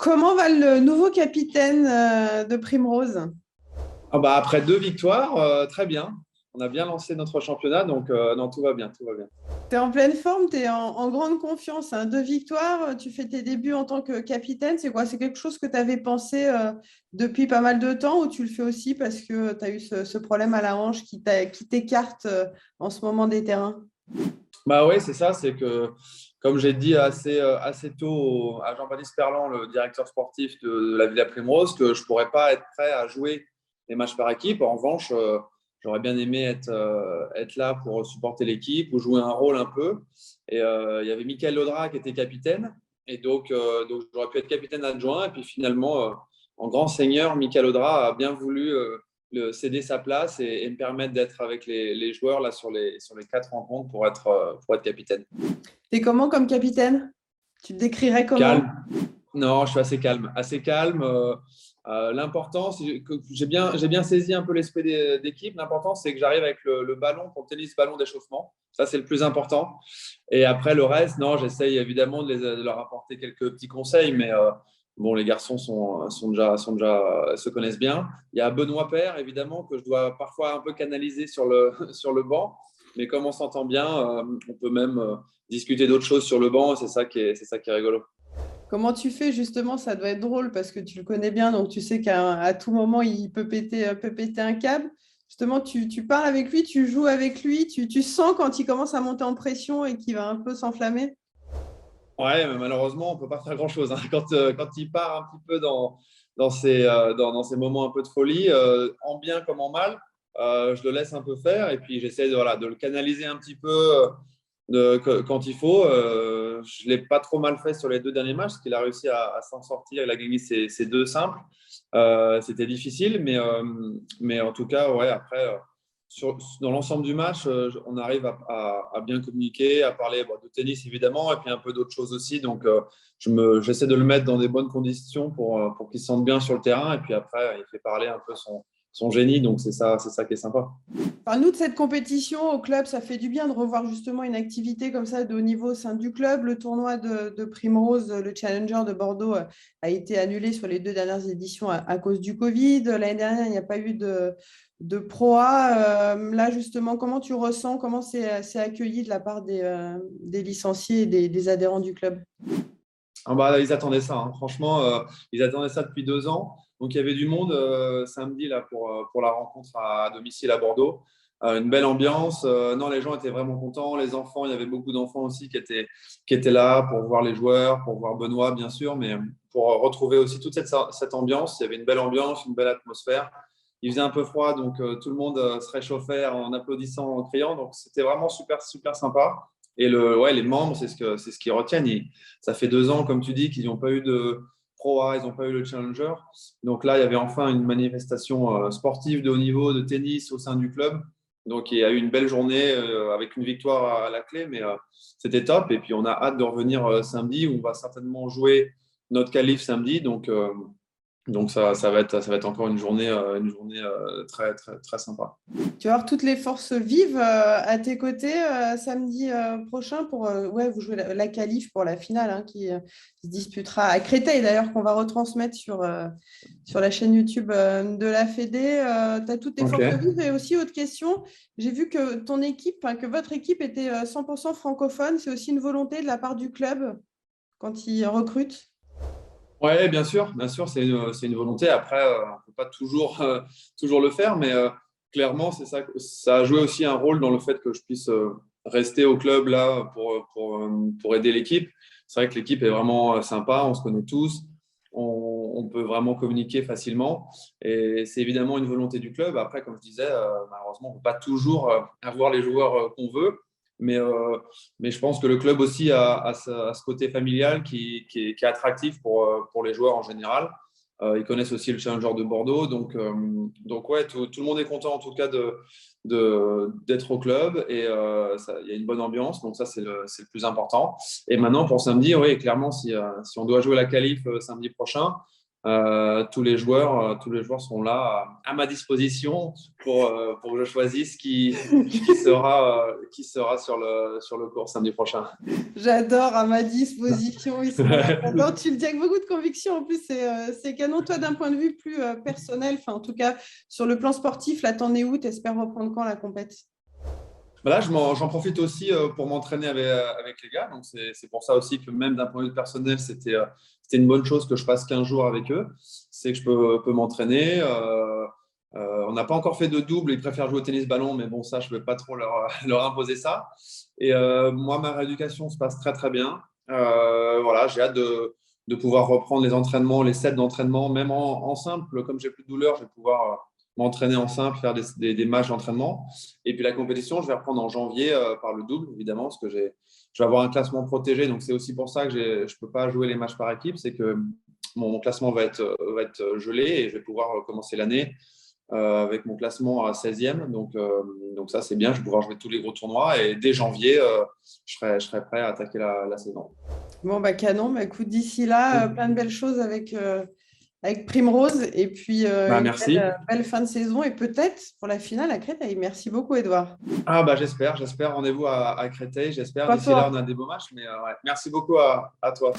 Comment va le nouveau capitaine de Primrose? Ah bah, après 2 victoires, très bien. On a bien lancé notre championnat, donc non, tout va bien, tout va bien. Tu es en pleine forme, tu es en grande confiance, hein. 2 victoires, tu fais tes débuts en tant que capitaine. C'est quoi? C'est quelque chose que tu avais pensé depuis pas mal de temps ou tu le fais aussi parce que tu as eu ce problème à la hanche qui t'écarte en ce moment des terrains? Bah oui, c'est ça, c'est que comme j'ai dit assez tôt à Jean-Baptiste Perland, le directeur sportif de la Villa Primrose, que je ne pourrais pas être prêt à jouer les matchs par équipe. En revanche, j'aurais bien aimé être là pour supporter l'équipe ou jouer un rôle un peu. Et il y avait Michael Laudrat qui était capitaine. Et donc j'aurais pu être capitaine adjoint. Et puis finalement, en grand seigneur, Michael Laudrat a bien voulu céder sa place et me permettre d'être avec les joueurs là, sur les 4 rencontres pour être capitaine. T'es comment comme capitaine? Tu te décrirais comment? Calme. Non, je suis assez calme. Assez calme. L'important, c'est que j'ai bien saisi un peu l'esprit d'équipe. L'important, c'est que j'arrive avec le ballon pour le tennis, ballon d'échauffement. Ça, c'est le plus important. Et après, le reste, non, j'essaye évidemment de leur apporter quelques petits conseils, mais bon, les garçons se connaissent bien. Il y a Benoît Paire, évidemment, que je dois parfois un peu canaliser sur le, sur le banc. Mais comme on s'entend bien, on peut même discuter d'autres choses sur le banc. Et c'est ça qui est rigolo. Comment tu fais justement? Ça doit être drôle parce que tu le connais bien, donc tu sais qu'à tout moment, il peut péter un câble. Justement, tu parles avec lui, tu joues avec lui, tu sens quand il commence à monter en pression et qu'il va un peu s'enflammer. Ouais, mais malheureusement, on ne peut pas faire grand-chose, hein. Quand il part un petit peu dans ces moments un peu de folie, en bien comme en mal, je le laisse un peu faire et puis j'essaie de le canaliser un petit peu quand il faut. Je ne l'ai pas trop mal fait sur les 2 derniers matchs parce qu'il a réussi à s'en sortir. Il a gagné ses 2 simples. C'était difficile, mais en tout cas, ouais, après, dans l'ensemble du match, on arrive à bien communiquer, à parler bon, de tennis évidemment, et puis un peu d'autres choses aussi. Donc, j'essaie de le mettre dans des bonnes conditions pour qu'il se sente bien sur le terrain. Et puis après, il fait parler un peu son génie. Donc, c'est ça qui est sympa. Enfin, nous, de cette compétition au club, ça fait du bien de revoir justement une activité comme ça de haut niveau au sein du club. Le tournoi de Primrose, le Challenger de Bordeaux, a été annulé sur les 2 dernières éditions à cause du Covid. L'année dernière, il n'y a pas eu de Pro A. Là, justement, comment tu ressens, comment c'est accueilli de la part des licenciés et des adhérents du club? Ah bah, ils attendaient ça, hein. Franchement, ils attendaient ça depuis 2 ans. Donc, il y avait du monde samedi là, pour la rencontre à domicile à Bordeaux. Une belle ambiance. Non, les gens étaient vraiment contents. Les enfants, il y avait beaucoup d'enfants aussi qui étaient là pour voir les joueurs, pour voir Benoît, bien sûr, mais pour retrouver aussi toute cette ambiance. Il y avait une belle ambiance, une belle atmosphère. Il faisait un peu froid, donc tout le monde se réchauffait en applaudissant, en criant. Donc, c'était vraiment super, super sympa. Et ouais, les membres, c'est ce qu'ils retiennent. Ça fait 2 ans, comme tu dis, qu'ils n'ont pas eu de Pro A, ils n'ont pas eu le Challenger. Donc là, il y avait enfin une manifestation sportive de haut niveau de tennis au sein du club. Donc il y a eu une belle journée avec une victoire à la clé, mais c'était top. Et puis on a hâte de revenir samedi où on va certainement jouer notre qualif samedi. Donc ça va être encore une journée très, très, très sympa. Tu vas avoir toutes les forces vives à tes côtés samedi prochain pour ouais, vous jouez la qualif pour la finale hein, qui se disputera à Créteil d'ailleurs qu'on va retransmettre sur la chaîne YouTube de la Fédé. Tu as toutes tes Ok. forces vives et aussi autre question, j'ai vu que ton équipe, enfin, que votre équipe était 100% francophone. C'est aussi une volonté de la part du club quand il recrute? Ouais, bien sûr, c'est une volonté. Après, on ne peut pas toujours le faire, mais clairement, c'est ça, ça a joué aussi un rôle dans le fait que je puisse rester au club là pour aider l'équipe. C'est vrai que l'équipe est vraiment sympa, on se connaît tous, on peut vraiment communiquer facilement et c'est évidemment une volonté du club. Après, comme je disais, malheureusement, on ne peut pas toujours avoir les joueurs qu'on veut, mais je pense que le club aussi a ce côté familial qui est attractif pour les joueurs en général. Ils connaissent aussi le Challenger de Bordeaux. Donc ouais, tout le monde est content en tout cas d'être au club et il y a une bonne ambiance. Donc ça, c'est le plus important. Et maintenant, pour samedi, oui, clairement, si on doit jouer la qualif samedi prochain, tous les joueurs sont là à ma disposition pour que je choisisse qui sera sur le court samedi prochain. J'adore, à ma disposition, ils sont là. J'adore, tu le dis avec beaucoup de conviction. En plus, c'est canon. Toi, d'un point de vue plus personnel, enfin, en tout cas, sur le plan sportif, là, t'en es où? T'espères reprendre quand la compète? Bah là, j'en profite aussi pour m'entraîner avec les gars. Donc, c'est pour ça aussi que même d'un point de vue personnel, c'était une bonne chose que je passe 15 jours avec eux. C'est que je peux m'entraîner. On n'a pas encore fait de double. Ils préfèrent jouer au tennis-ballon, mais bon, ça, je ne vais pas trop leur imposer ça. Et moi, ma rééducation se passe très, très bien. Voilà, j'ai hâte de pouvoir reprendre les entraînements, les sets d'entraînement, même en simple. Comme j'ai plus de douleur, je vais pouvoir m'entraîner en simple, faire des matchs d'entraînement. Et puis la compétition, je vais reprendre en janvier par le double, évidemment, parce que je vais avoir un classement protégé. Donc, c'est aussi pour ça que je ne peux pas jouer les matchs par équipe. C'est que mon classement va être gelé et je vais pouvoir commencer l'année avec mon classement à 16e. Donc ça, c'est bien. Je vais pouvoir jouer tous les gros tournois. Et dès janvier, je serai prêt à attaquer la saison. Bon, bah, canon. Bah, écoute, d'ici là, plein de belles choses avec Primrose. Et puis, Bah, une merci. belle fin de saison. Et peut-être pour la finale à Créteil. Merci beaucoup, Edouard. Ah bah j'espère. Rendez-vous à Créteil. J'espère. Pas D'ici là, on fort. a des beaux matchs. Mais ouais. Merci beaucoup à toi.